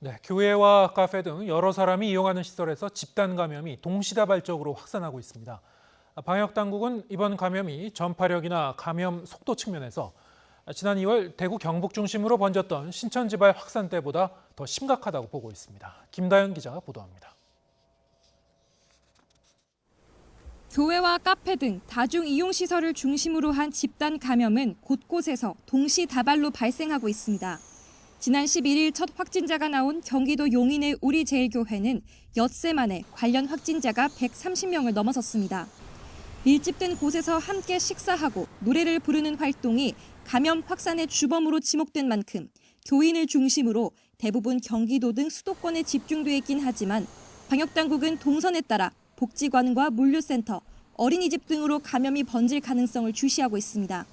네, 교회와 카페 등 여러 사람이 이용하는 시설에서 집단 감염이 동시다발적으로 확산하고 있습니다. 방역 당국은 이번 감염이 전파력이나 감염 속도 측면에서 지난 2월 대구 경북 중심으로 번졌던 신천지발 확산 때보다 더 심각하다고 보고 있습니다. 김다연 기자가 보도합니다. 교회와 카페 등 다중 이용 시설을 중심으로 한 집단 감염은 곳곳에서 동시다발로 발생하고 있습니다. 지난 11일 첫 확진자가 나온 경기도 용인의 우리제일교회는 엿새 만에 관련 확진자가 130명을 넘어섰습니다. 밀집된 곳에서 함께 식사하고 노래를 부르는 활동이 감염 확산의 주범으로 지목된 만큼 교인을 중심으로 대부분 경기도 등 수도권에 집중돼 있긴 하지만 방역당국은 동선에 따라 복지관과 물류센터, 어린이집 등으로 감염이 번질 가능성을 주시하고 있습니다.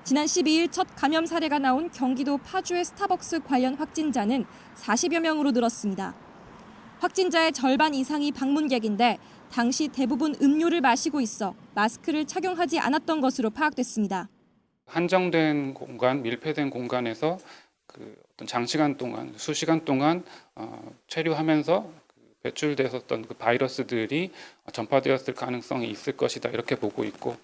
지난 12일 첫 감염 사례가 나온 경기도 파주의 스타벅스 관련 확진자는 40여 명으로 늘었습니다. 확진자의 절반 이상이 방문객인데 당시 대부분 음료를 마시고 있어 마스크를 착용하지 않았던 것으로 파악됐습니다. 한정된 공간, 밀폐된 공간에서 어떤 장시간 동안, 수시간 동안 체류하면서 배출되었던 그 바이러스들이 전파되었을 가능성이 있을 것이다 이렇게 보고 있고.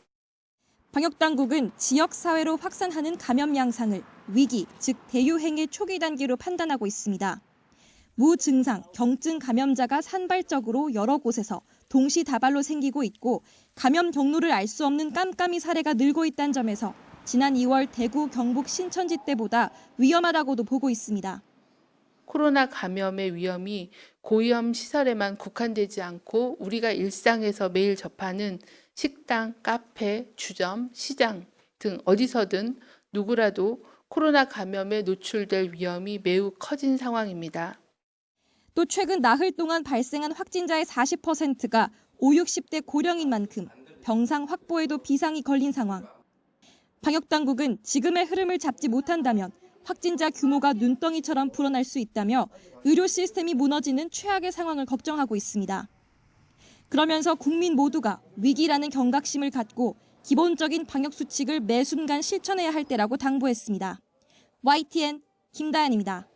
방역당국은 지역사회로 확산하는 감염 양상을 위기, 즉 대유행의 초기 단계로 판단하고 있습니다. 무증상, 경증 감염자가 산발적으로 여러 곳에서 동시다발로 생기고 있고 감염 경로를 알 수 없는 깜깜이 사례가 늘고 있다는 점에서 지난 2월 대구, 경북, 신천지 때보다 위험하다고도 보고 있습니다. 코로나 감염의 위험이 고위험 시설에만 국한되지 않고 우리가 일상에서 매일 접하는 식당, 카페, 주점, 시장 등 어디서든 누구라도 코로나 감염에 노출될 위험이 매우 커진 상황입니다. 또 최근 나흘 동안 발생한 확진자의 40%가 5, 60대 고령인 만큼 병상 확보에도 비상이 걸린 상황. 방역당국은 지금의 흐름을 잡지 못한다면 확진자 규모가 눈덩이처럼 불어날 수 있다며 의료 시스템이 무너지는 최악의 상황을 걱정하고 있습니다. 그러면서 국민 모두가 위기라는 경각심을 갖고 기본적인 방역 수칙을 매 순간 실천해야 할 때라고 당부했습니다. YTN 김다연입니다.